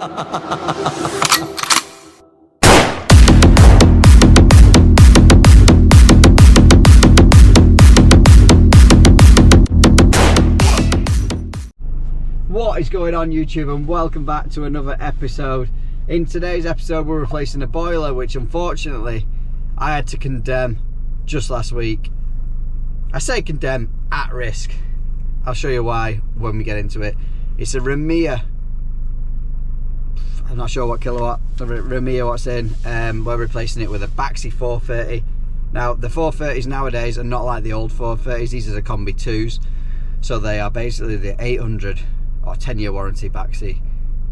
What is going on, YouTube, and welcome back to another episode. In today's episode we're replacing a boiler which unfortunately I had to condemn just last week. I say condemn at risk. I'll show you why when we get into it. It's a Remia, I'm not sure what kilowatt, Remia what's in. We're replacing it with a Baxi 430. Now the 430s nowadays are not like the old 430s. These are the combi 2s, so they are basically the 800 or 10-year warranty Baxi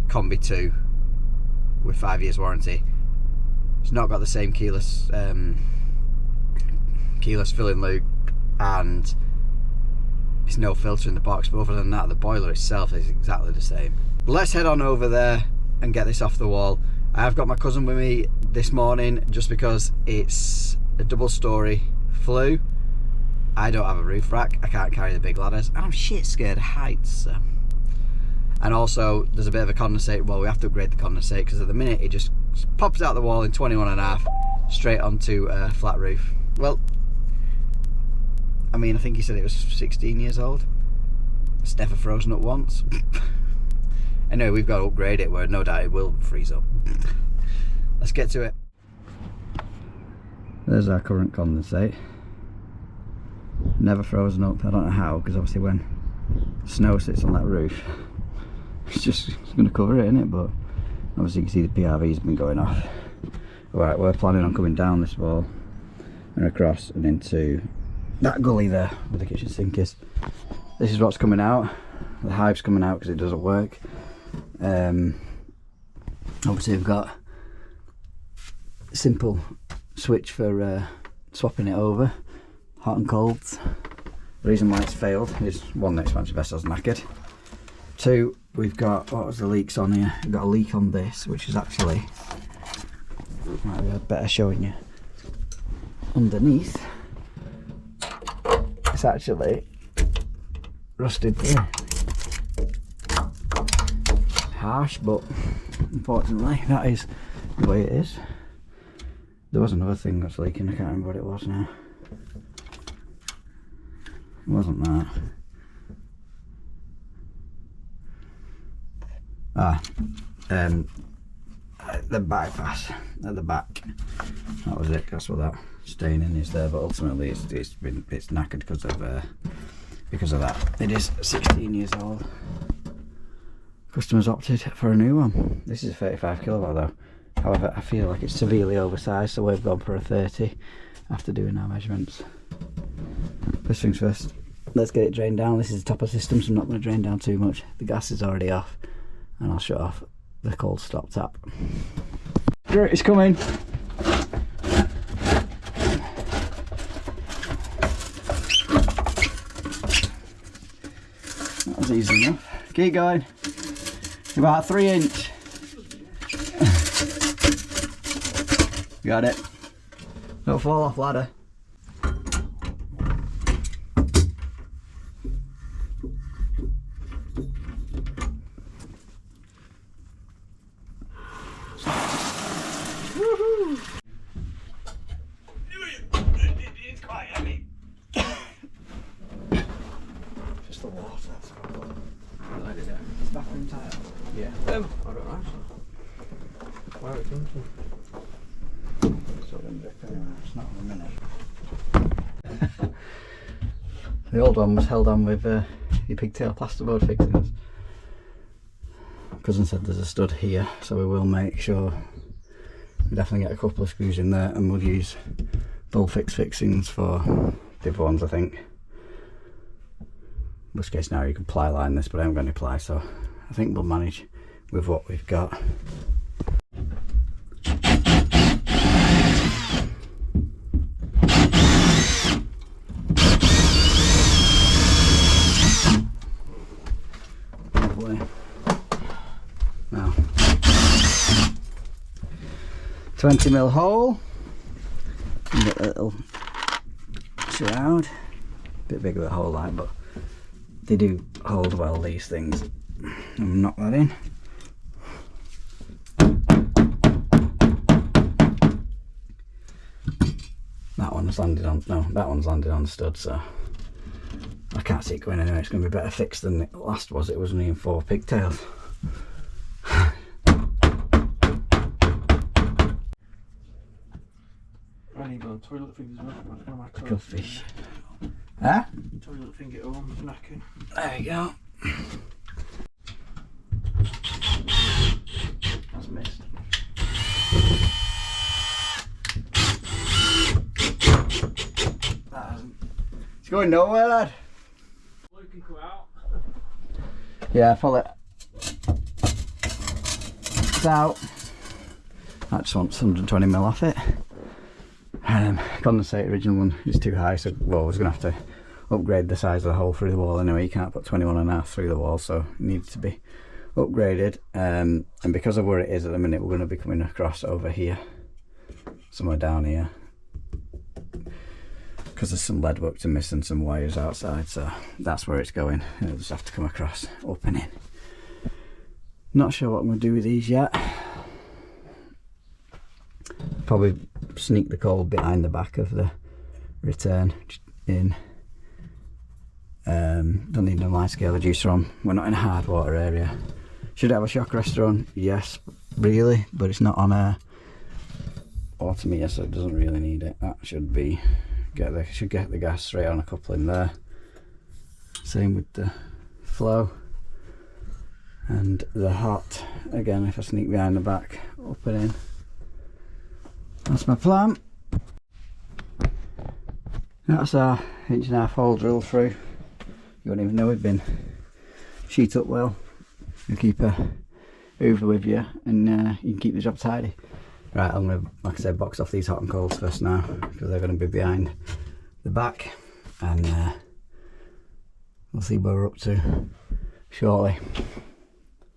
combi 2 with 5 years warranty. It's not got the same keyless filling loop, and it's no filter in the box, but other than that the boiler itself is exactly the same. Let's head on over there and get this off the wall. I have got my cousin with me this morning just because it's a double story flue. I don't have a roof rack, I can't carry the big ladders, and I'm shit scared of heights, so. And also there's a bit of a condensate. Well, we have to upgrade the condensate because at the minute it just pops out the wall in 21.5 straight onto a flat roof. Well, I mean, I think he said it was 16 years old. It's never frozen up once. Anyway, we've got to upgrade it where no doubt it will freeze up. Let's get to it. There's our current condensate. Never frozen up. I don't know how, because obviously when snow sits on that roof, it's going to cover it, isn't it? But obviously you can see the PRV's been going off. Right, we're planning on coming down this wall and across and into that gully there where the kitchen sink is. This is what's coming out. The hive's coming out because it doesn't work. Obviously we've got a simple switch for swapping it over, hot and cold. The reason why it's failed is one, the expansion vessel's knackered. Two, we've got, what was the leaks on here? We've got a leak on this, which is actually, might be better showing you. Underneath, it's actually rusted there. Harsh, but unfortunately that is the way it is. There was another thing that's leaking, I can't remember what it was now. It wasn't that. The bypass at the back. That was it. That's what that staining is there. But ultimately, it's knackered because of that. It is 16 years old. Customers opted for a new one. This is a 35 kilowatt though. However, I feel like it's severely oversized, so we've gone for a 30 after doing our measurements. First things first. Let's get it drained down. This is the topper system, so I'm not going to drain down too much. The gas is already off, and I'll shut off the cold stop tap. Dirt is coming. That was easy enough. Keep going. About 3 inch. Got it. Don't fall off ladder. It's quite heavy. Just the water, that's the problem. Let it down. It's bathroom tile. Yeah. I don't know. Where it comes from. So it's not in a minute. The old one was held on with your pigtail plasterboard fixings. Cousin said there's a stud here, so we will make sure we definitely get a couple of screws in there, and we'll use full fix fixings for the other ones, I think. Worst case now you can ply line this, but I haven't got any ply, so I think we'll manage with what we've got. Now 20mm hole, and a little shroud, bit bigger the hole like, but they do hold well, these things. And knock that in. one's landed on, no, that one's landed on the stud, so I can't see it going anywhere. It's going to be better fixed than the last was. It was only in 4 pigtails. I need one toilet thing as well. One of my toilet Fish. Huh? Toilet thing at home, knacking. There we go. That's missed. That hasn't. It's going nowhere, lad. Well, you can come out. Yeah, pull it. It's out. I just want 120mm off it. Condensate original one is too high, so well, I was going to have to upgrade the size of the hole through the wall anyway. You can't put 21.5 through the wall, so it needs to be upgraded. And because of where it is at the minute, we're going to be coming across over here, somewhere down here, because there's some lead work to miss and some wires outside, so that's where it's going. It'll just have to come across, up and in. Not sure what I'm going to do with these yet. Probably sneak the coal behind the back of the return in. Don't need no line scale reducer on. We're not in a hard water area. Should it have a shock arrestor on? Yes, really, but it's not on a autometer, so it doesn't really need it. That should be should get the gas straight on a coupling there. Same with the flow and the hot. Again, if I sneak behind the back, up and in. That's my plan. That's our 1.5-inch hole drilled through. You won't even know we've been sheet up well. You keep a hoover with you, and you can keep the job tidy. Right, I'm going to, like I said, box off these hot and colds first now, because they're going to be behind the back, and we'll see where we're up to shortly.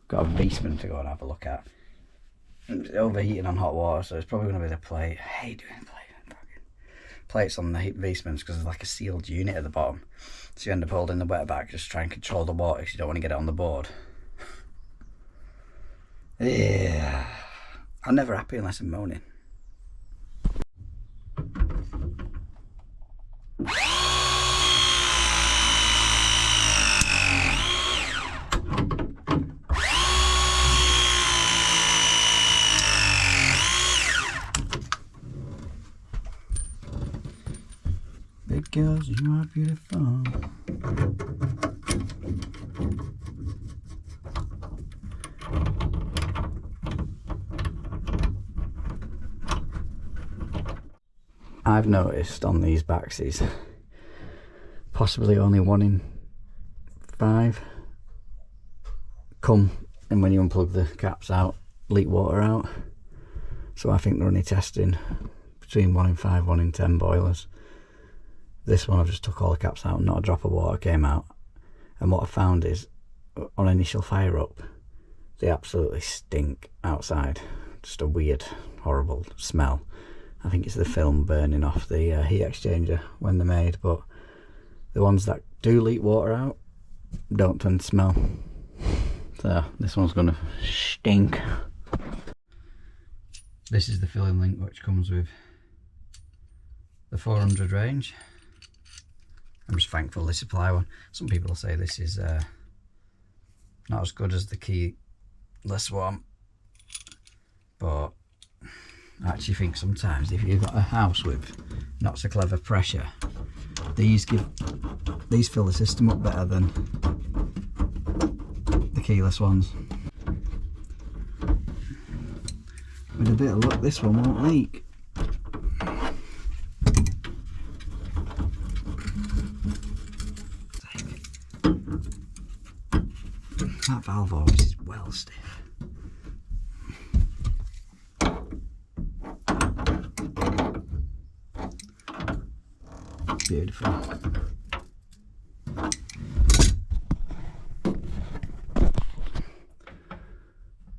Got a basement to go and have a look at. It's overheating on hot water, so it's probably going to be the plate. Hey, doing plate. Plates on the heat basements, because there's like a sealed unit at the bottom, so you end up holding the wet back, just try and control the water because you don't want to get it on the board. Yeah, I'm never happy unless I'm moaning. Because you are beautiful. I've noticed on these baxies, possibly only 1 in 5 come, and when you unplug the caps out, leak water out. So I think they're only testing between 1 in 5, 1 in 10 boilers. This one I've just took all the caps out and not a drop of water came out. And what I found is, on initial fire up, they absolutely stink outside. Just a weird, horrible smell. I think it's the film burning off the heat exchanger when they're made, but the ones that do leak water out don't tend to smell. So this one's gonna stink. This is the filling link, which comes with the 400 range. I'm just thankful they supply one. Some people say this is not as good as the keyless one, but I actually think sometimes if you've got a house with not so clever pressure, these fill the system up better than the keyless ones. With a bit of luck, this one won't leak. That valve always is well stiff. Beautiful.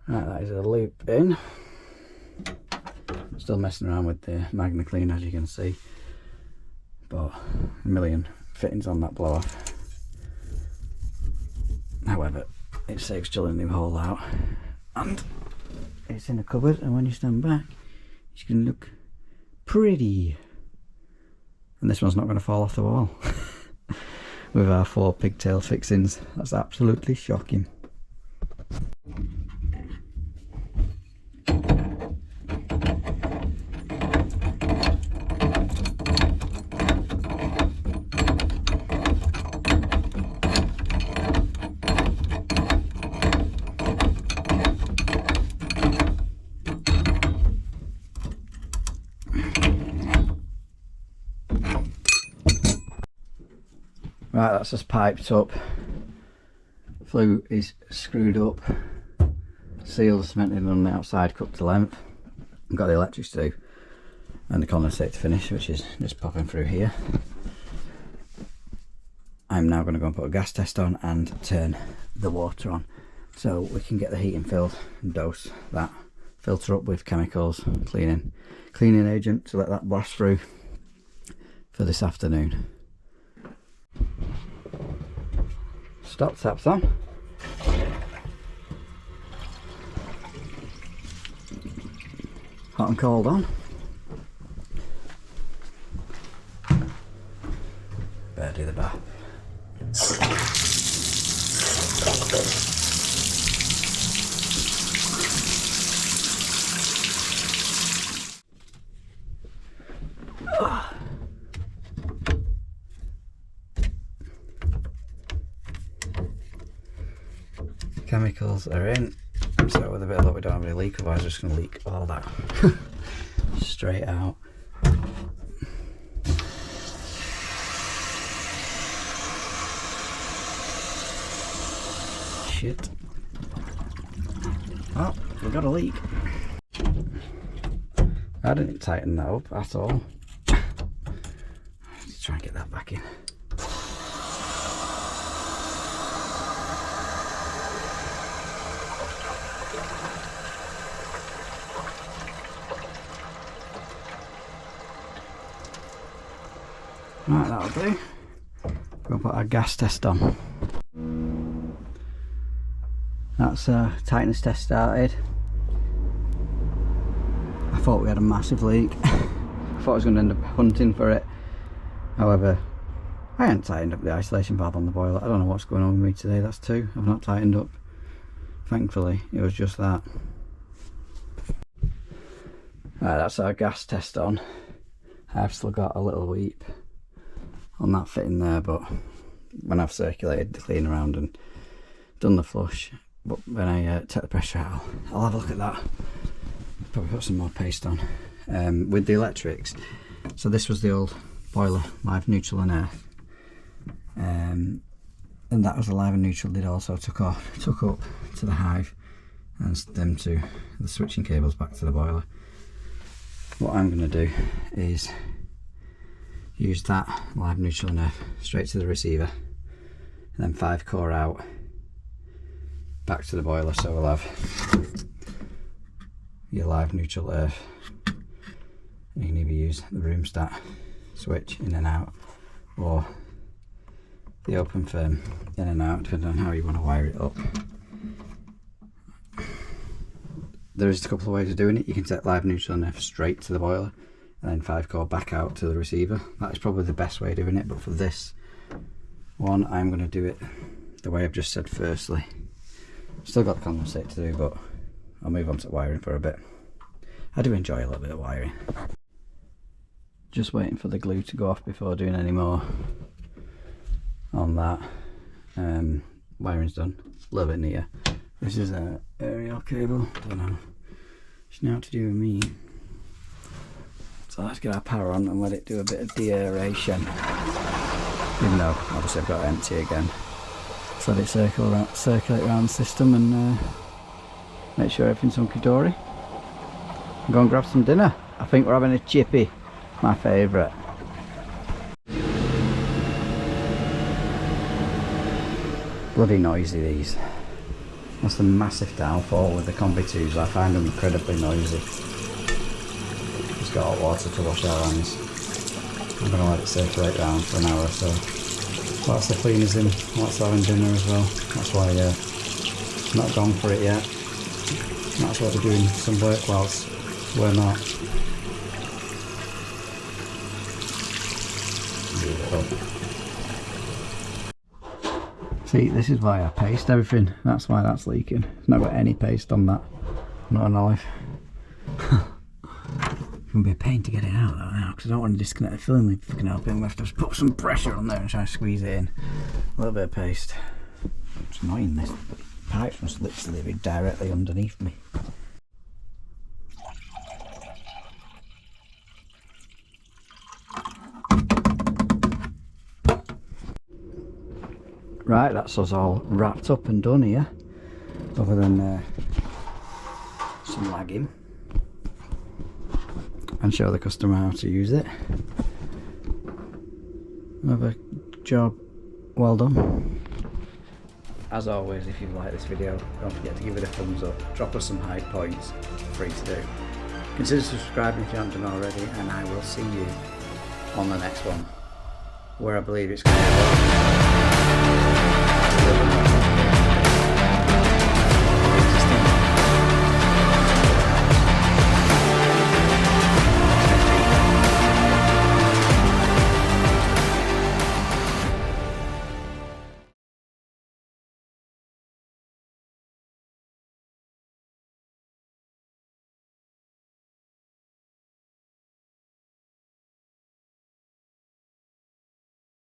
Right, that is a loop in. Still messing around with the Magna Clean, as you can see, but a million fittings on that blow off. However, it saves drilling the hole out, and it's in a cupboard, and when you stand back, it's going to look pretty. and this one's not going to fall off the wall with our 4 pigtail fixings. That's absolutely shocking. Right, that's just piped up. Flue is screwed up. Seals cemented on the outside, cut to length. I've got the electrics to do and the condensate to finish, which is just popping through here. I'm now going to go and put a gas test on and turn the water on so we can get the heating filled and dose that. Filter up with chemicals, cleaning agent to let that blast through for this afternoon. Stop taps on. Hot and cold on. Better do the bath. Chemicals are in, so with a bit of luck we don't have any leak, otherwise we're just going to leak all that straight out. Shit. Oh, we got a leak. I didn't tighten that up at all. Let's try and get that back in. Right, that'll do. We'll put our gas test on. That's tightness test started. I thought we had a massive leak. I thought I was going to end up hunting for it. However, I hadn't tightened up the isolation valve on the boiler. I don't know what's going on with me today. That's 2 I've not tightened up. Thankfully, it was just that. Right, that's our gas test on. I've still got a little weep on that fitting there, but when I've circulated the clean around and done the flush, but when I take the pressure out, I'll have a look at that. Probably put some more paste on. With the electrics, so this was the old boiler, live, neutral and air, and that was the live and neutral did also took up to the hive and them to the switching cables back to the boiler. What I'm going to do is use that live, neutral and earth straight to the receiver, and then 5 core out back to the boiler, so we'll have your live, neutral, earth. You can either use the room start switch in and out, or the open firm in and out, depending on how you want to wire it up. There is a couple of ways of doing it. You can take live, neutral and earth straight to the boiler, and then 5 core back out to the receiver. That is probably the best way of doing it, but for this one I'm going to do it the way I've just said firstly. Still got the condensate to do, but I'll move on to wiring for a bit. I do enjoy a little bit of wiring. Just waiting for the glue to go off before doing any more on that. Wiring's done, a little bit neater. This is a aerial cable, don't know, it's now to do with me. So let's get our power on and let it do a bit of de-aeration. Even though obviously I've got it empty again. Just let it circulate around the system and make sure everything's hunky-dory. Go and grab some dinner. I think we're having a chippy, my favourite. Bloody noisy these. That's the massive downfall with the combi 2s. I find them incredibly noisy. Just got hot water to wash our hands. I'm going to let it circulate around for an hour or so. Whilst the cleaner's in, whilst having dinner as well. That's why I'm not gone for it yet. That's why we're doing some work whilst we're not. See, this is why I paste everything. That's why that's leaking. It's not got any paste on that. Not a knife. It's going to be a pain to get it out though now, because I don't want to disconnect the filling loop if I can help it. I'm going to have to just put some pressure on there and try and squeeze it in. A little bit of paste. It's annoying, this pipe must literally be directly underneath me. Right, that's us all wrapped up and done here, other than some lagging, and show the customer how to use it. Another job well done. As always, if you've liked this video, don't forget to give it a thumbs up, drop us some high points, free to do. Consider subscribing if you haven't done already, and I will see you on the next one, where I believe it's going to be.